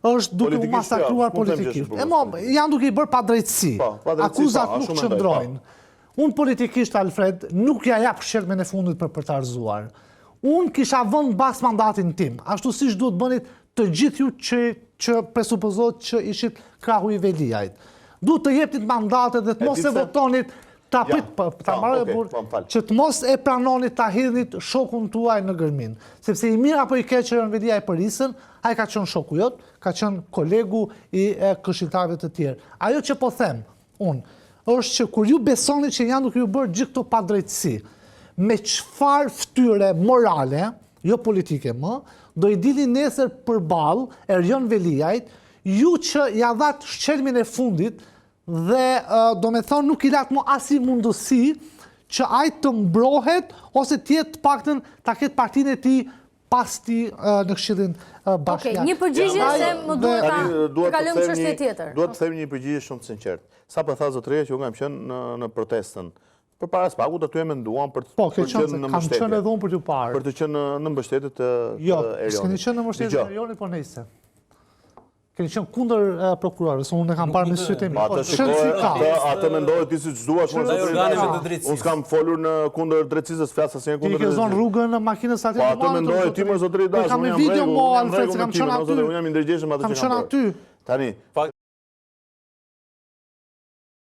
është duke u masakruar politikisht. Janë duke i bërë pa drejtësi. Akuzat nuk qëndrojnë. Unë politikisht, Alfred, nuk ja jap shkelmen e fundit për të arzuar. Unë kisha vënë bas mandatin tim, ashtu siç duhet bënit të gjithë ju që presupozohet që ishit krahu i Veliajt. Duhet të jepnit mandatet dhe të mos e votonit që të mos e pranonit ta hidhnit shokun tuaj në gërmin. Sepse i mirë apo i keq që Veliaj për Isën, ai ka qenë shoku jot, ka qenë kolegu i këshilltarëve të tjerë. Ajo që po them unë është që kur ju besoni që janë duke ju bërë gjithë këto padrejtësi, me çfarë fytyre morale, jo politike më, do i dilni nesër përballë Erjon Veliajt, ju që ja dhat shkelmin e fundit dhe do me thonë nuk i latë më asi mundësi që ai të mbrohet ose tjetë paktën ta ketë partinë e tij pas ti në Këshillin Bashkiak. Një përgjigje se më duhet të kalojmë çështje tjetër. Duhet të them një përgjigje shumë të sinqertë. Sa për tha zotëria që unë kam qenë në protestën. Për para spagut aty e menduam për të qenë në mbështetje. Kam qenë edhe unë për t'ju parë. Për të qenë në mbështetje të Erionit. Jo, s'keni qenë në mbështetje të Erionit, po nejse. Keni qenë kundër prokurorës, unë e kam parë me sytë e mi. Atë mendohet ti siç duash, unë s'kam folur në kundër drejtësisë, flas asnjëherë kundër. Ti ke zonë rrugën në makinës atje. Po atë mendohet ti më zotëri dash. Kam video mo Alfred, se kam qenë aty. Unë jam i ndërgjegjshëm atë që kam. Kam qenë aty. Tani,